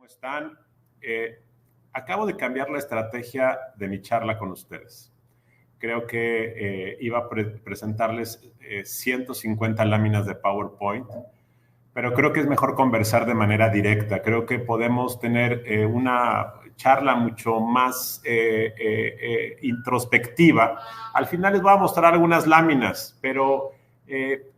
están? Acabo de cambiar la estrategia de mi charla con ustedes. Creo que iba a presentarles 150 láminas de PowerPoint, pero creo que es mejor conversar de manera directa. Creo que podemos tener una charla mucho más introspectiva. Al final les voy a mostrar algunas láminas, pero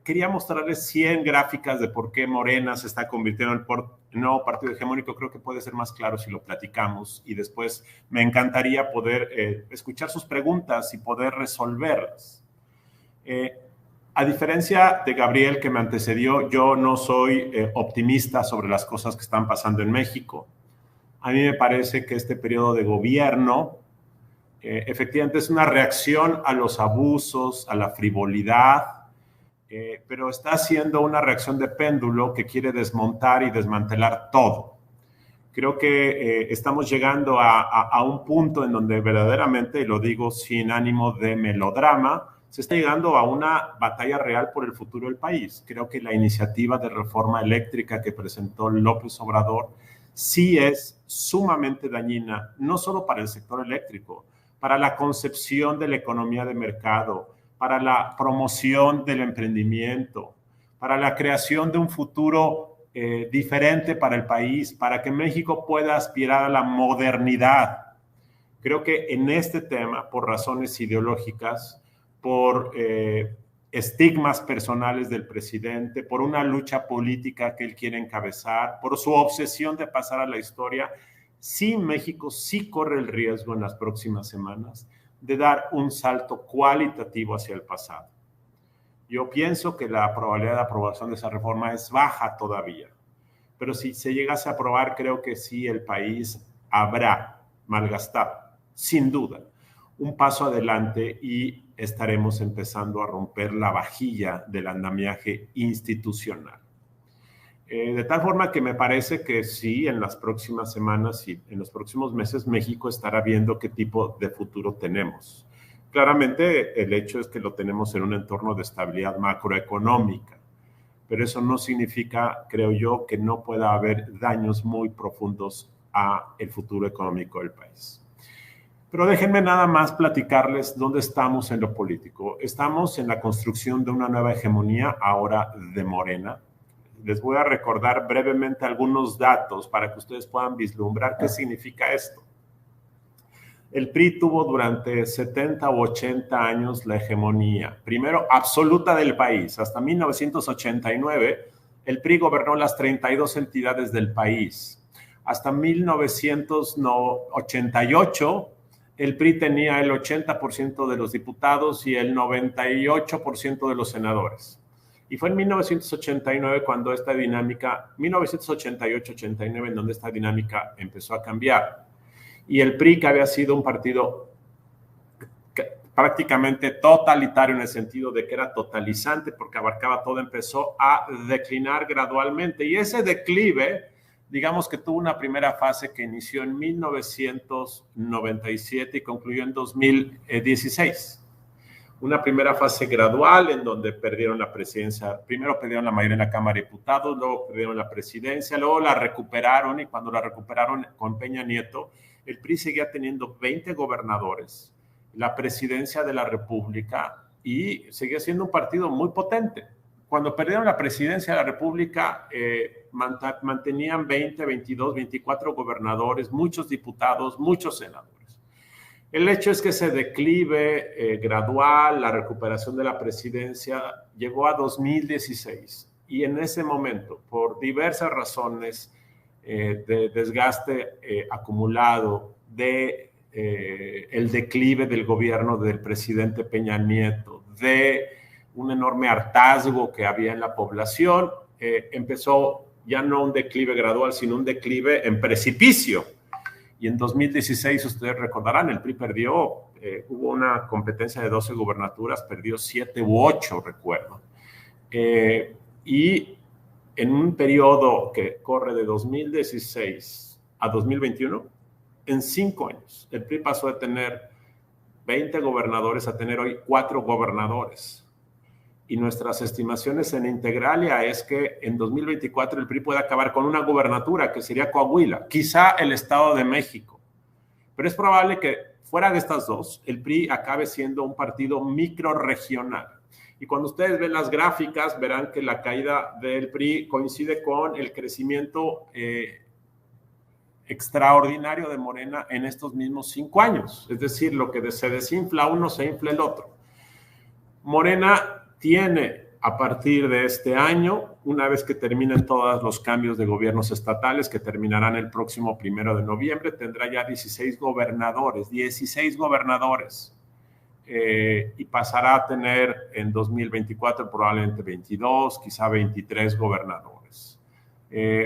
quería mostrarles 100 gráficas de por qué Morena se está convirtiendo en el nuevo partido hegemónico. Creo que puede ser más claro si lo platicamos y después me encantaría poder escuchar sus preguntas y poder resolverlas. A diferencia de Gabriel, que me antecedió, yo no soy optimista sobre las cosas que están pasando en México. A mí me parece que este periodo de gobierno efectivamente es una reacción a los abusos, a la frivolidad, pero está siendo una reacción de péndulo que quiere desmontar y desmantelar todo. Creo que estamos llegando a un punto en donde verdaderamente, y lo digo sin ánimo de melodrama, se está llegando a una batalla real por el futuro del país. Creo que la iniciativa de reforma eléctrica que presentó López Obrador sí es sumamente dañina, no solo para el sector eléctrico, para la concepción de la economía de mercado, para la promoción del emprendimiento, para la creación de un futuro diferente para el país, para que México pueda aspirar a la modernidad. Creo que en este tema, por razones ideológicas, por estigmas personales del presidente, por una lucha política que él quiere encabezar, por su obsesión de pasar a la historia, sí, México sí corre el riesgo en las próximas semanas de dar un salto cualitativo hacia el pasado. Yo pienso que la probabilidad de aprobación de esa reforma es baja todavía, pero si se llegase a aprobar, creo que sí el país habrá malgastado, sin duda, un paso adelante y estaremos empezando a romper la vajilla del andamiaje institucional. De tal forma que me parece que sí, en las próximas semanas y en los próximos meses, México estará viendo qué tipo de futuro tenemos. Claramente, el hecho es que lo tenemos en un entorno de estabilidad macroeconómica, pero eso no significa, creo yo, que no pueda haber daños muy profundos al futuro económico del país. Pero déjenme nada más platicarles dónde estamos en lo político. Estamos en la construcción de una nueva hegemonía, ahora de Morena. Les voy a recordar brevemente algunos datos para que ustedes puedan vislumbrar qué significa esto. El PRI tuvo durante 70 u 80 años la hegemonía, primero absoluta del país. Hasta 1989, el PRI gobernó las 32 entidades del país. Hasta 1988, el PRI tenía el 80% de los diputados y el 98% de los senadores. Y fue en 1989 cuando esta dinámica, 1988-89, en donde esta dinámica empezó a cambiar. Y el PRI, que había sido un partido prácticamente totalitario en el sentido de que era totalizante porque abarcaba todo, empezó a declinar gradualmente. Y ese declive, digamos que tuvo una primera fase que inició en 1997 y concluyó en 2016. Una primera fase gradual en donde perdieron la presidencia. Primero perdieron la mayoría en la Cámara de Diputados, luego perdieron la presidencia, luego la recuperaron, y cuando la recuperaron con Peña Nieto, el PRI seguía teniendo 20 gobernadores, la presidencia de la República, y seguía siendo un partido muy potente. Cuando perdieron la presidencia de la República, mantenían 20, 22, 24 gobernadores, muchos diputados, muchos senadores. El hecho es que ese declive gradual, la recuperación de la presidencia, llegó a 2016. Y en ese momento, por diversas razones de desgaste acumulado, de el declive del gobierno del presidente Peña Nieto, de un enorme hartazgo que había en la población, empezó ya no un declive gradual, sino un declive en precipicio. Y en 2016, ustedes recordarán, el PRI perdió, hubo una competencia de 12 gubernaturas, perdió 7 u 8, recuerdo. Y en un periodo que corre de 2016 a 2021, en 5 años, el PRI pasó de tener 20 gobernadores a tener hoy 4 gobernadores. y nuestras estimaciones en Integralia es que en 2024 el PRI puede acabar con una gubernatura, que sería Coahuila, quizá el Estado de México. Pero es probable que fuera de estas dos, el PRI acabe siendo un partido microrregional. Y cuando ustedes ven las gráficas, verán que la caída del PRI coincide con el crecimiento extraordinario de Morena en estos mismos 5 años. Es decir, lo que se desinfla uno, se infla el otro. Morena tiene, a partir de este año, una vez que terminen todos los cambios de gobiernos estatales, que terminarán el próximo 1 de noviembre, tendrá ya 16 gobernadores, y pasará a tener en 2024 probablemente 22, quizá 23 gobernadores.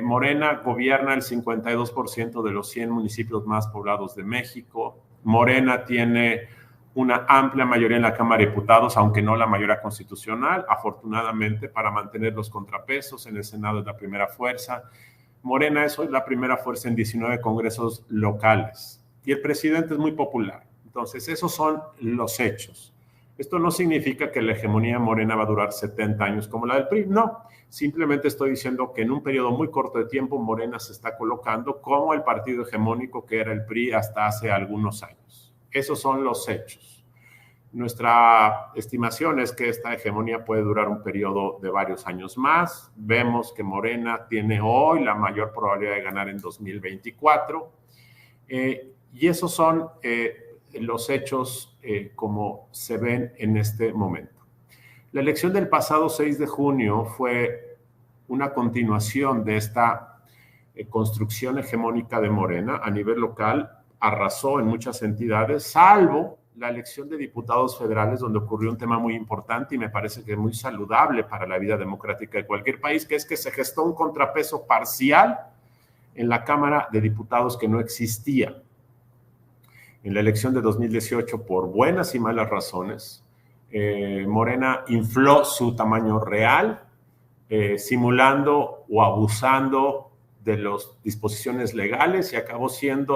Morena gobierna el 52% de los 100 municipios más poblados de México. Morena tiene una amplia mayoría en la Cámara de Diputados, aunque no la mayoría constitucional, afortunadamente, para mantener los contrapesos. En el Senado es la primera fuerza. Morena es hoy la primera fuerza en 19 congresos locales. Y el presidente es muy popular. Entonces, esos son los hechos. Esto no significa que la hegemonía morena va a durar 70 años como la del PRI. No, simplemente estoy diciendo que en un periodo muy corto de tiempo Morena se está colocando como el partido hegemónico que era el PRI hasta hace algunos años. Esos son los hechos. Nuestra estimación es que esta hegemonía puede durar un periodo de varios años más. Vemos que Morena tiene hoy la mayor probabilidad de ganar en 2024. Y esos son los hechos como se ven en este momento. La elección del pasado 6 de junio fue una continuación de esta construcción hegemónica de Morena a nivel local. Arrasó en muchas entidades, salvo la elección de diputados federales, donde ocurrió un tema muy importante y me parece que muy saludable para la vida democrática de cualquier país, que es que se gestó un contrapeso parcial en la Cámara de Diputados que no existía. En la elección de 2018, por buenas y malas razones, Morena infló su tamaño real, simulando o abusando de las disposiciones legales y acabó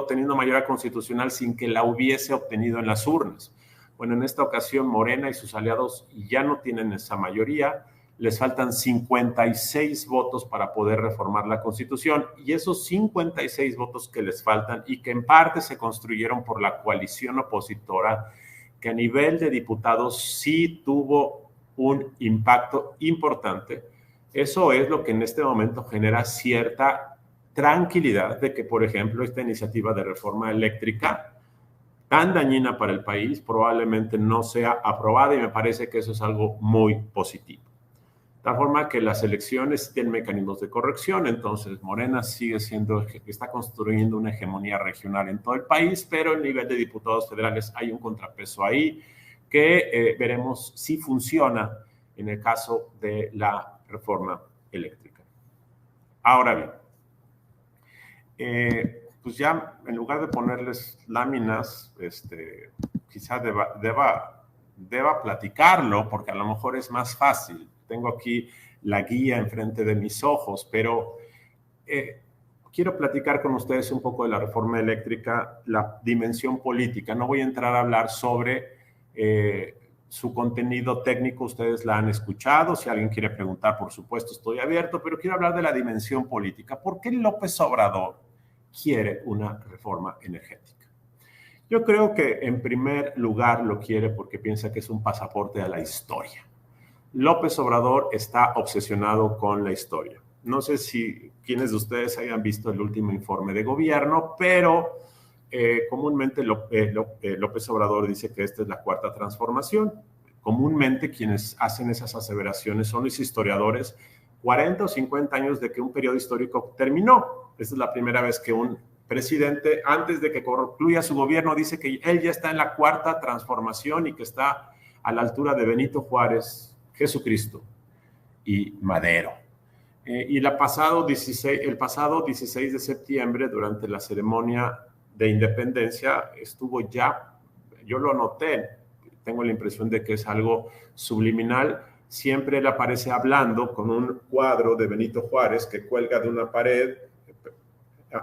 teniendo mayoría constitucional sin que la hubiese obtenido en las urnas. Bueno, en esta ocasión Morena y sus aliados ya no tienen esa mayoría, les faltan 56 votos para poder reformar la Constitución y esos 56 votos que les faltan y que en parte se construyeron por la coalición opositora, que a nivel de diputados sí tuvo un impacto importante. Eso es lo que en este momento genera cierta tranquilidad de que, por ejemplo, esta iniciativa de reforma eléctrica tan dañina para el país probablemente no sea aprobada y me parece que eso es algo muy positivo. De tal forma que las elecciones tienen mecanismos de corrección, entonces Morena está construyendo una hegemonía regional en todo el país, pero a nivel de diputados federales hay un contrapeso ahí que veremos si funciona en el caso de la reforma eléctrica. Ahora bien, pues ya en lugar de ponerles láminas, quizás deba platicarlo, porque a lo mejor es más fácil. Tengo aquí la guía enfrente de mis ojos, pero quiero platicar con ustedes un poco de la reforma eléctrica, la dimensión política. No voy a entrar a hablar sobre su contenido técnico, ustedes la han escuchado. Si alguien quiere preguntar, por supuesto, estoy abierto, pero quiero hablar de la dimensión política. ¿Por qué López Obrador quiere una reforma energética? Yo creo que en primer lugar lo quiere porque piensa que es un pasaporte a la historia. López Obrador está obsesionado con la historia. No sé si quienes de ustedes hayan visto el último informe de gobierno, pero comúnmente López Obrador dice que esta es la cuarta transformación. Comúnmente quienes hacen esas aseveraciones son los historiadores 40 o 50 años de que un periodo histórico terminó. Esta es la primera vez que un presidente, antes de que concluya su gobierno, dice que él ya está en la cuarta transformación y que está a la altura de Benito Juárez, Jesucristo y Madero. Y el pasado 16 de septiembre, durante la ceremonia de independencia, estuvo ya, yo lo noté, tengo la impresión de que es algo subliminal, siempre él aparece hablando con un cuadro de Benito Juárez que cuelga de una pared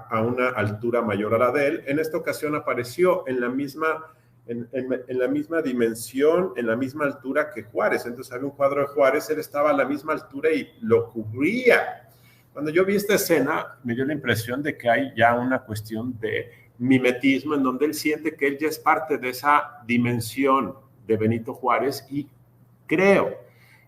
a una altura mayor a la de él. En esta ocasión apareció en la misma en la misma dimensión, en la misma altura que Juárez. Entonces había un cuadro de Juárez, él estaba a la misma altura y lo cubría. Cuando yo vi esta escena, me dio la impresión de que hay ya una cuestión de mimetismo en donde él siente que él ya es parte de esa dimensión de Benito Juárez y creo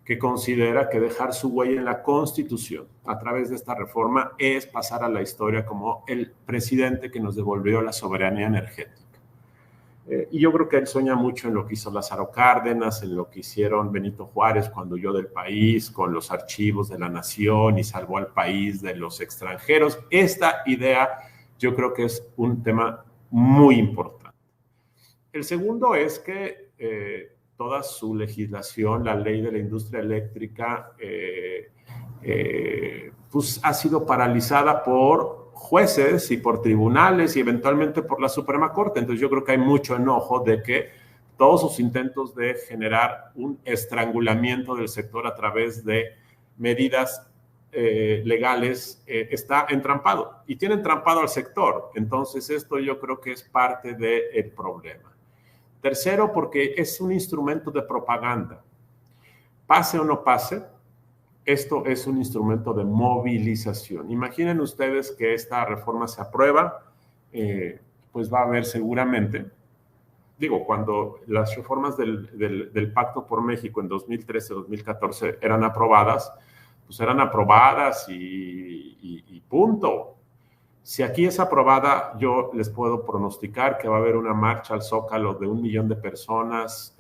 que considera que dejar su huella en la Constitución a través de esta reforma es pasar a la historia como el presidente que nos devolvió la soberanía energética. Y yo creo que él sueña mucho en lo que hizo Lázaro Cárdenas, en lo que hicieron Benito Juárez cuando huyó del país, con los archivos de la nación y salvó al país de los extranjeros. Esta idea yo creo que es un tema muy importante. El segundo es que toda su legislación, la ley de la industria eléctrica, pues ha sido paralizada por jueces y por tribunales y eventualmente por la Suprema Corte. Entonces yo creo que hay mucho enojo de que todos sus intentos de generar un estrangulamiento del sector a través de medidas legales está entrampado y tiene entrampado al sector. Entonces esto yo creo que es parte del problema. Tercero, porque es un instrumento de propaganda. Pase o no pase, esto es un instrumento de movilización. Imaginen ustedes que esta reforma se aprueba, pues va a haber seguramente, digo, cuando las reformas del Pacto por México en 2013-2014 eran aprobadas, pues eran aprobadas y punto. Si aquí es aprobada, yo les puedo pronosticar que va a haber una marcha al Zócalo de 1 millón de personas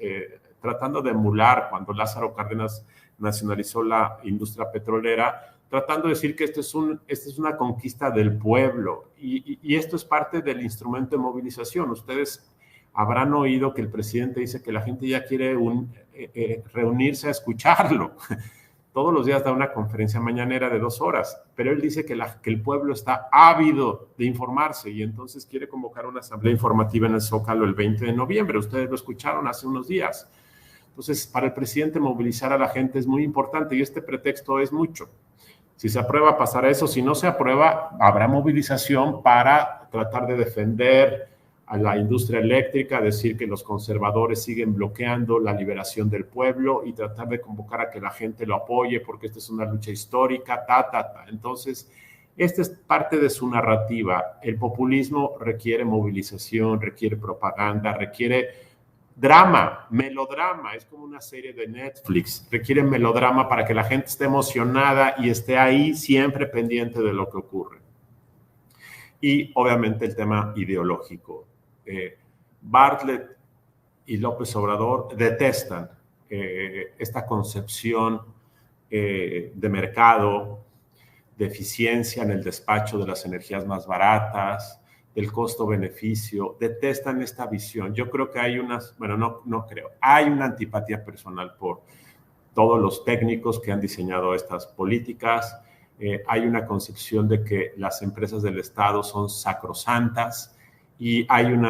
tratando de emular cuando Lázaro Cárdenas nacionalizó la industria petrolera, tratando de decir que esta es una conquista del pueblo y esto es parte del instrumento de movilización. Ustedes habrán oído que el presidente dice que la gente ya quiere reunirse a escucharlo. Todos los días da una conferencia mañanera de 2 horas, pero él dice que el pueblo está ávido de informarse y entonces quiere convocar una asamblea informativa en el Zócalo el 20 de noviembre. Ustedes lo escucharon hace unos días. Entonces, para el presidente movilizar a la gente es muy importante y este pretexto es mucho. Si se aprueba, pasará eso. Si no se aprueba, habrá movilización para tratar de defender a la industria eléctrica, decir que los conservadores siguen bloqueando la liberación del pueblo y tratar de convocar a que la gente lo apoye porque esta es una lucha histórica, Entonces, esta es parte de su narrativa. El populismo requiere movilización, requiere propaganda, requiere drama, melodrama. Es como una serie de Netflix. Requiere melodrama para que la gente esté emocionada y esté ahí siempre pendiente de lo que ocurre. Y obviamente el tema ideológico. Bartlett y López Obrador detestan esta concepción de mercado, de eficiencia en el despacho de las energías más baratas, del costo-beneficio, detestan esta visión. Yo creo que hay hay una antipatía personal por todos los técnicos que han diseñado estas políticas. Hay una concepción de que las empresas del Estado son sacrosantas y hay un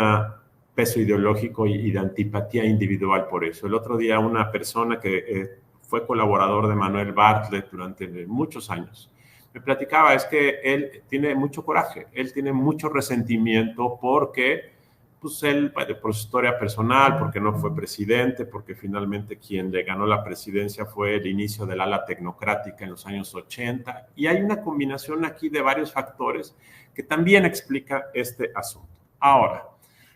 peso ideológico y de antipatía individual por eso. El otro día una persona que fue colaborador de Manuel Bartlett durante muchos años me platicaba, es que él tiene mucho coraje, él tiene mucho resentimiento porque pues él, por su historia personal, porque no fue presidente, porque finalmente quien le ganó la presidencia fue el inicio del ala tecnocrática en los años 80, y hay una combinación aquí de varios factores que también explica este asunto. Ahora,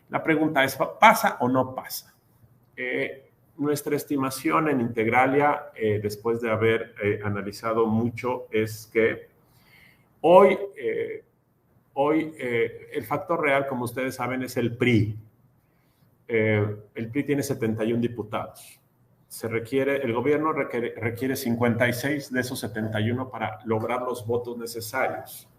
la pregunta es, ¿pasa o no pasa? Nuestra estimación en Integralia, después de haber analizado mucho, es que hoy el factor real, como ustedes saben, es el PRI. El PRI tiene 71 diputados. El gobierno requiere 56 de esos 71 para lograr los votos necesarios.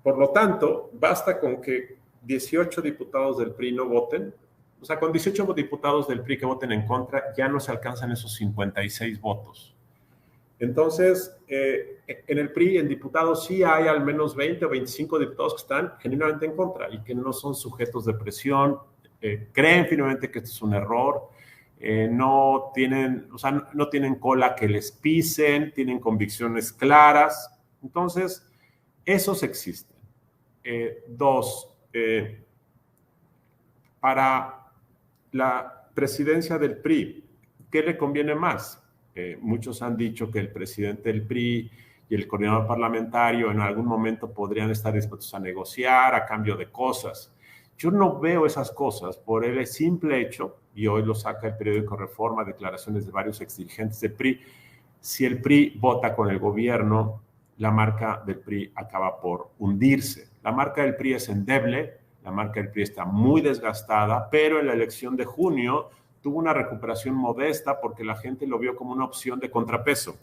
Por lo tanto, basta con que 18 diputados del PRI no voten. O sea, con 18 diputados del PRI que voten en contra, ya no se alcanzan esos 56 votos. Entonces, en el PRI, en diputados, sí hay al menos 20 o 25 diputados que están genuinamente en contra y que no son sujetos de presión, creen firmemente que esto es un error, no tienen cola que les pisen, tienen convicciones claras. Entonces, esos existen. para la presidencia del PRI, ¿qué le conviene más? Muchos han dicho que el presidente del PRI y el coordinador parlamentario en algún momento podrían estar dispuestos a negociar a cambio de cosas. Yo no veo esas cosas por el simple hecho, y hoy lo saca el periódico Reforma, declaraciones de varios exdirigentes del PRI, si el PRI vota con el gobierno, la marca del PRI acaba por hundirse. La marca del PRI es endeble, la marca del PRI está muy desgastada, pero en la elección de junio tuvo una recuperación modesta porque la gente lo vio como una opción de contrapeso.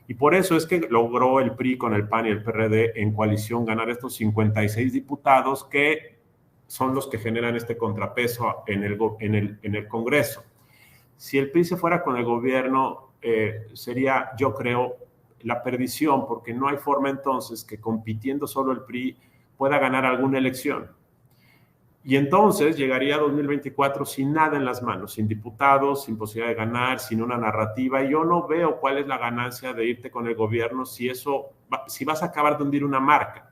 Y por eso es que logró el PRI con el PAN y el PRD en coalición ganar estos 56 diputados que son los que generan este contrapeso en el Congreso. Si el PRI se fuera con el gobierno, sería, yo creo, la perdición, porque no hay forma entonces que compitiendo solo el PRI pueda ganar alguna elección. Y entonces llegaría a 2024 sin nada en las manos, sin diputados, sin posibilidad de ganar, sin una narrativa. Y yo no veo cuál es la ganancia de irte con el gobierno si vas a acabar de hundir una marca.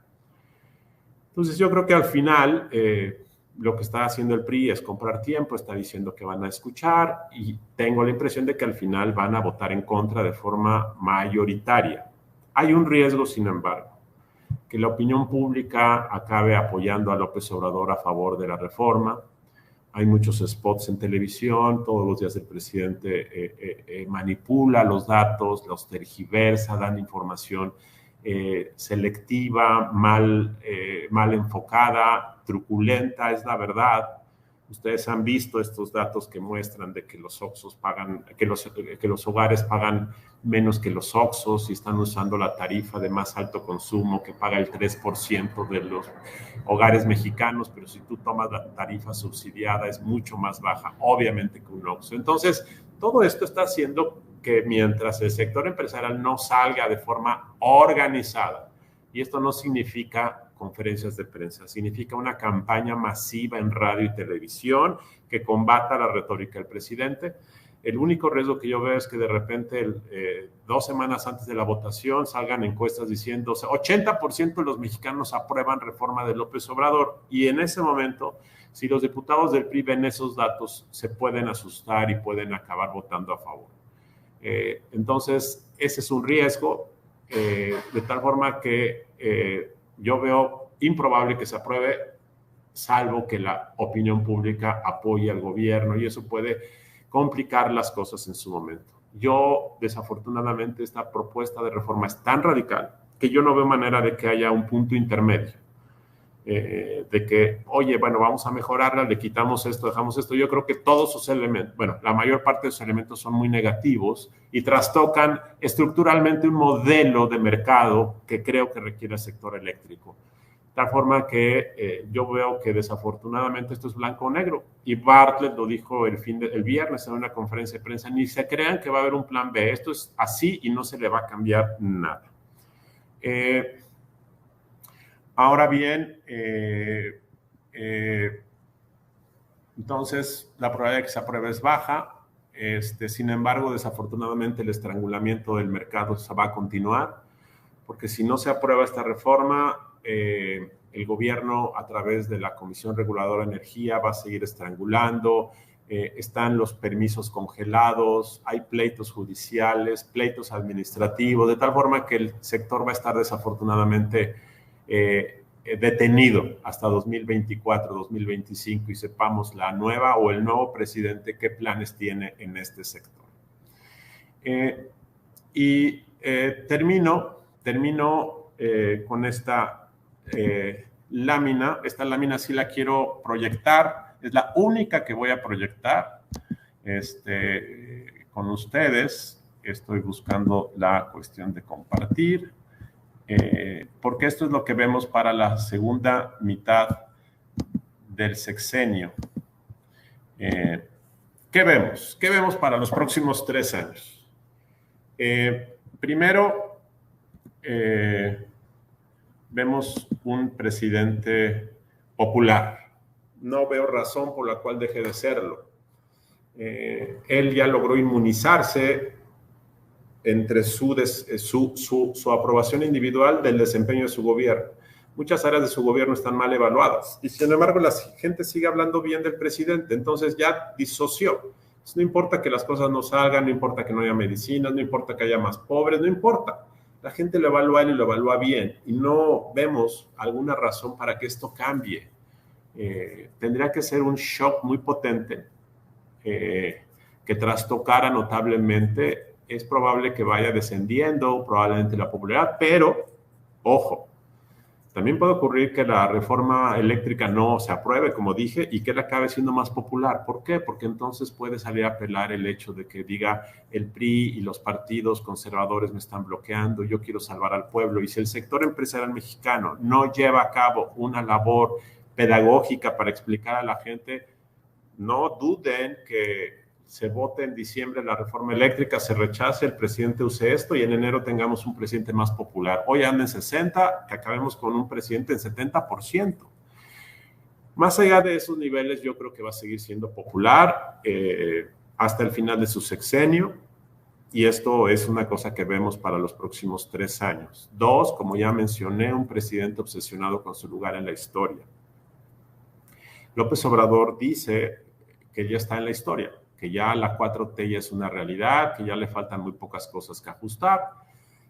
Entonces yo creo que al final lo que está haciendo el PRI es comprar tiempo, está diciendo que van a escuchar y tengo la impresión de que al final van a votar en contra de forma mayoritaria. Hay un riesgo, sin embargo, que la opinión pública acabe apoyando a López Obrador a favor de la reforma. Hay muchos spots en televisión, todos los días el presidente manipula los datos, los tergiversa, dan información selectiva, mal enfocada, truculenta, es la verdad. Ustedes han visto estos datos que muestran de que los Oxxos pagan, que los hogares pagan menos que los Oxxos y están usando la tarifa de más alto consumo que paga el 3% de los hogares mexicanos, pero si tú tomas la tarifa subsidiada es mucho más baja, obviamente, que un Oxxo. Entonces, todo esto está haciendo que mientras el sector empresarial no salga de forma organizada, y esto no significa conferencias de prensa, significa una campaña masiva en radio y televisión que combata la retórica del presidente. El único riesgo que yo veo es que de repente 2 semanas antes de la votación salgan encuestas diciendo 80% de los mexicanos aprueban reforma de López Obrador, y en ese momento, si los diputados del PRI ven esos datos, se pueden asustar y pueden acabar votando a favor. Entonces, ese es un riesgo, de tal forma que yo veo improbable que se apruebe, salvo que la opinión pública apoye al gobierno, y eso puede complicar las cosas en su momento. Yo, desafortunadamente, esta propuesta de reforma es tan radical que yo no veo manera de que haya un punto intermedio. De que, oye, bueno, vamos a mejorarla, le quitamos esto, dejamos esto. Yo creo que todos sus elementos, bueno, la mayor parte de sus elementos son muy negativos y trastocan estructuralmente un modelo de mercado que creo que requiere el sector eléctrico. De tal forma que yo veo que desafortunadamente esto es blanco o negro. Y Bartlett lo dijo el viernes en una conferencia de prensa: ni se crean que va a haber un plan B, esto es así y no se le va a cambiar nada. Ahora bien, entonces la probabilidad de que se apruebe es baja. Sin embargo, desafortunadamente el estrangulamiento del mercado se va a continuar, porque si no se aprueba esta reforma, el gobierno a través de la Comisión Reguladora de Energía va a seguir estrangulando. Están los permisos congelados, hay pleitos judiciales, pleitos administrativos, de tal forma que el sector va a estar desafortunadamente detenido hasta 2024, 2025, y sepamos la nueva o el nuevo presidente qué planes tiene en este sector. Termino con esta lámina. Esta lámina sí la quiero proyectar, es la única que voy a proyectar con ustedes. Estoy buscando la cuestión de compartir. Porque esto es lo que vemos para la segunda mitad del sexenio. ¿Qué vemos? ¿Qué vemos para los próximos 3 años? Primero, vemos un presidente popular. No veo razón por la cual deje de serlo. Él ya logró inmunizarse entre su aprobación individual del desempeño de su gobierno. muchas áreas de su gobierno están mal evaluadas. Y sin embargo, la gente sigue hablando bien del presidente. Entonces ya disoció. No importa que las cosas no salgan, no importa que no haya medicinas, no importa que haya más pobres, no importa. La gente lo evalúa y lo evalúa bien. Y no vemos alguna razón para que esto cambie. Tendría que ser un shock muy potente que trastocara notablemente. Es probable que vaya descendiendo probablemente la popularidad, pero, ojo, también puede ocurrir que la reforma eléctrica no se apruebe, como dije, y que él acabe siendo más popular. ¿Por qué? Porque entonces puede salir a apelar el hecho de que diga el PRI y los partidos conservadores me están bloqueando, yo quiero salvar al pueblo. Y si el sector empresarial mexicano no lleva a cabo una labor pedagógica para explicar a la gente, no duden que se vote en diciembre la reforma eléctrica, se rechace, el presidente use esto y en enero tengamos un presidente más popular. Hoy anda en 60, que acabemos con un presidente en 70%. Más allá de esos niveles, yo creo que va a seguir siendo popular hasta el final de su sexenio, y esto es una cosa que vemos para los próximos 3 años. 2, como ya mencioné, un presidente obsesionado con su lugar en la historia. López Obrador dice que ya está en la historia, que ya la 4T ya es una realidad, que ya le faltan muy pocas cosas que ajustar.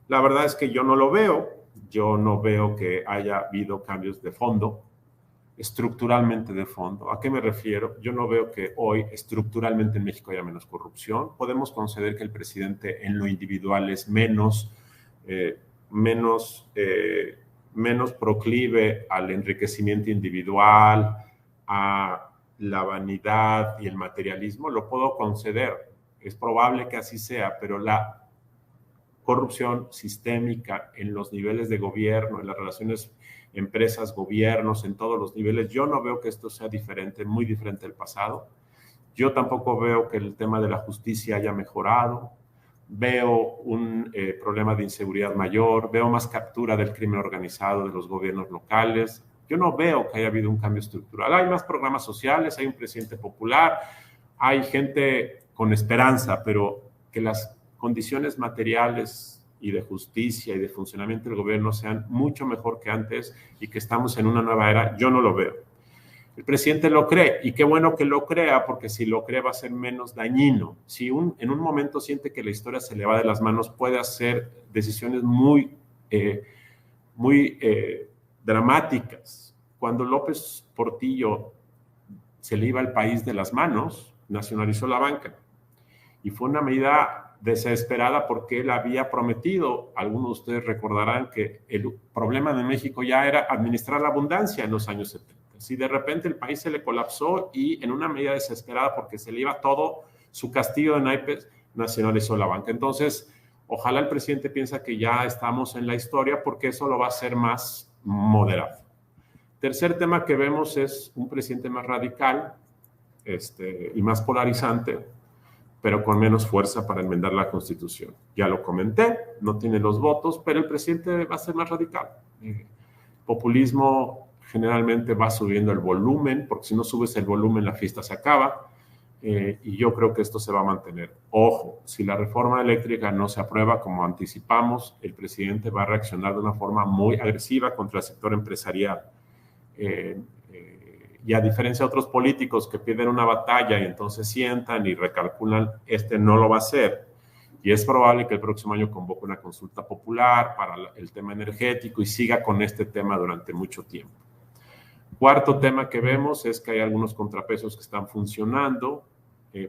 La verdad es que yo no lo veo. Yo no veo que haya habido cambios de fondo, estructuralmente de fondo. ¿A qué me refiero? Yo no veo que hoy estructuralmente en México haya menos corrupción. Podemos conceder que el presidente en lo individual es menos proclive al enriquecimiento individual, a la vanidad y el materialismo, lo puedo conceder. Es probable que así sea, pero la corrupción sistémica en los niveles de gobierno, en las relaciones empresas, gobiernos, en todos los niveles, yo no veo que esto sea diferente, muy diferente del pasado. Yo tampoco veo que el tema de la justicia haya mejorado. Veo un problema de inseguridad mayor, veo más captura del crimen organizado de los gobiernos locales. Yo no veo que haya habido un cambio estructural. Hay más programas sociales, hay un presidente popular, hay gente con esperanza, pero que las condiciones materiales y de justicia y de funcionamiento del gobierno sean mucho mejor que antes y que estamos en una nueva era, yo no lo veo. El presidente lo cree, y qué bueno que lo crea, porque si lo cree va a ser menos dañino. Si en un momento siente que la historia se le va de las manos, puede hacer decisiones muy dramáticas. Cuando López Portillo se le iba el país de las manos, nacionalizó la banca. Y fue una medida desesperada porque él había prometido, algunos de ustedes recordarán que el problema de México ya era administrar la abundancia en los años 70. Si de repente el país se le colapsó y en una medida desesperada porque se le iba todo su castillo de naipes, nacionalizó la banca. Entonces, ojalá el presidente piensa que ya estamos en la historia porque eso lo va a hacer más moderado. Tercer tema que vemos es un presidente más radical y más polarizante, pero con menos fuerza para enmendar la Constitución. Ya lo comenté, no tiene los votos, pero el presidente va a ser más radical. Populismo generalmente va subiendo el volumen, porque si no subes el volumen la fiesta se acaba, y yo creo que esto se va a mantener. Ojo, si la reforma eléctrica no se aprueba como anticipamos, el presidente va a reaccionar de una forma muy agresiva contra el sector empresarial. Y a diferencia de otros políticos que pierden una batalla y entonces sientan y recalculan, no lo va a hacer. Y es probable que el próximo año convoque una consulta popular para el tema energético y siga con este tema durante mucho tiempo. Cuarto tema que vemos es que hay algunos contrapesos que están funcionando.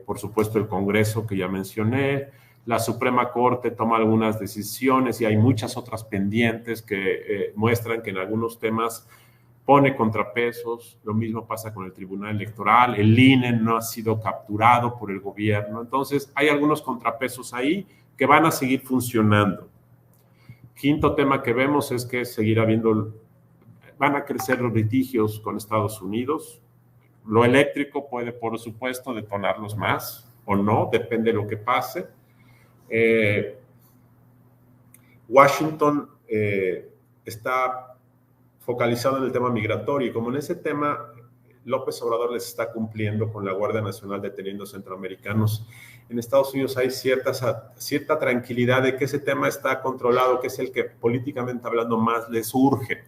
Por supuesto, el Congreso que ya mencioné. La Suprema Corte toma algunas decisiones y hay muchas otras pendientes que muestran que en algunos temas pone contrapesos. Lo mismo pasa con el Tribunal Electoral. El INE no ha sido capturado por el gobierno. Entonces, hay algunos contrapesos ahí que van a seguir funcionando. Quinto tema que vemos es que van a crecer los litigios con Estados Unidos. Lo eléctrico puede, por supuesto, detonarlos más o no, depende de lo que pase. Washington está focalizado en el tema migratorio y como en ese tema López Obrador les está cumpliendo con la Guardia Nacional deteniendo centroamericanos, en Estados Unidos hay cierta tranquilidad de que ese tema está controlado, que es el que políticamente hablando más les urge.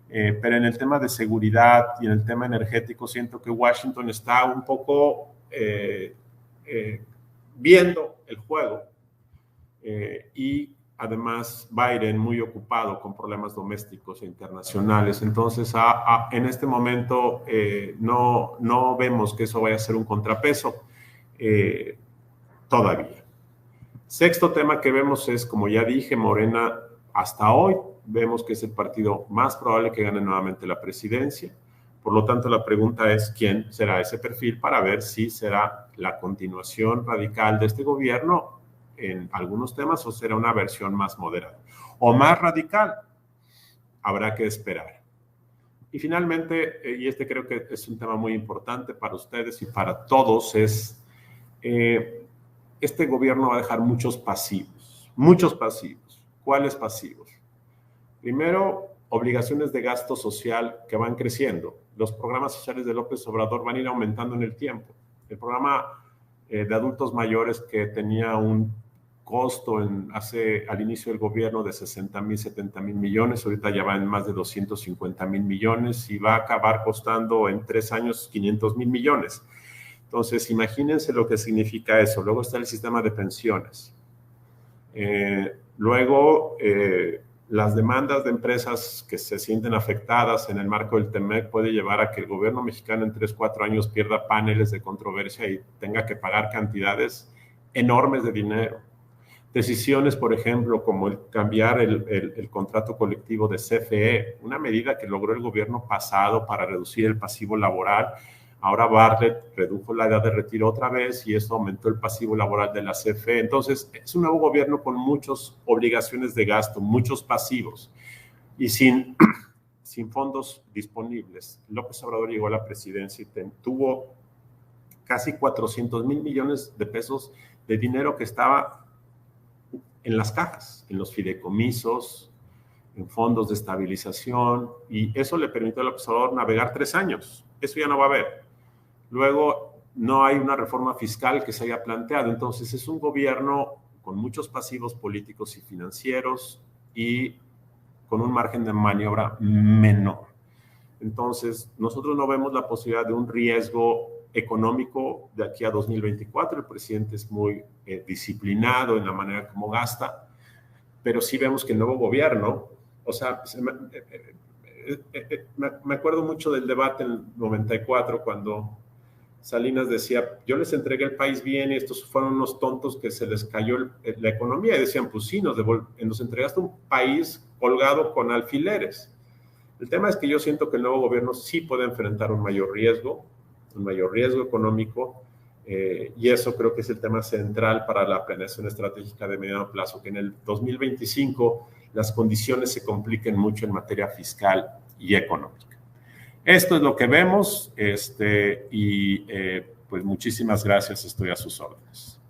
pero en el tema de seguridad y en el tema energético siento que Washington está un poco viendo el juego y además Biden muy ocupado con problemas domésticos e internacionales. Entonces, en este momento no vemos que eso vaya a ser un contrapeso todavía. Sexto tema que vemos es, como ya dije, Morena hasta hoy vemos que es el partido más probable que gane nuevamente la presidencia. Por lo tanto, la pregunta es quién será ese perfil para ver si será la continuación radical de este gobierno en algunos temas o será una versión más moderada o más radical. Habrá que esperar. Y finalmente, y este creo que es un tema muy importante para ustedes y para todos, es este gobierno va a dejar muchos pasivos. Muchos pasivos. ¿Cuáles pasivos? Primero, obligaciones de gasto social que van creciendo. Los programas sociales de López Obrador van a ir aumentando en el tiempo. El programa de adultos mayores que tenía un costo al inicio del gobierno de 60,000, 70,000 millones, ahorita ya va en más de 250,000 millones y va a acabar costando en 3 años 500,000 millones. Entonces, imagínense lo que significa eso. Luego está el sistema de pensiones. Luego, las demandas de empresas que se sienten afectadas en el marco del TEMEC puede llevar a que el gobierno mexicano en 3, 4 años pierda paneles de controversia y tenga que pagar cantidades enormes de dinero. Decisiones, por ejemplo, como el cambiar el contrato colectivo de CFE, una medida que logró el gobierno pasado para reducir el pasivo laboral. Ahora Bartlett redujo la edad de retiro otra vez y eso aumentó el pasivo laboral de la CFE. Entonces, es un nuevo gobierno con muchas obligaciones de gasto, muchos pasivos y sin fondos disponibles. López Obrador llegó a la presidencia y tuvo casi 400,000 millones de pesos de dinero que estaba en las cajas, en los fideicomisos, en fondos de estabilización, y eso le permitió a López Obrador navegar 3 años. Eso ya no va a haber. Luego, no hay una reforma fiscal que se haya planteado. Entonces, es un gobierno con muchos pasivos políticos y financieros y con un margen de maniobra menor. Entonces, nosotros no vemos la posibilidad de un riesgo económico de aquí a 2024. El presidente es muy disciplinado en la manera como gasta, pero sí vemos que el nuevo gobierno, o sea, me acuerdo mucho del debate en el 94 cuando Salinas decía, yo les entregué el país bien y estos fueron unos tontos que se les cayó la economía. Y decían, pues sí, nos entregaste un país colgado con alfileres. El tema es que yo siento que el nuevo gobierno sí puede enfrentar un mayor riesgo económico, y eso creo que es el tema central para la planeación estratégica de mediano plazo, que en el 2025 las condiciones se compliquen mucho en materia fiscal y económica. Esto es lo que vemos, pues muchísimas gracias, estoy a sus órdenes.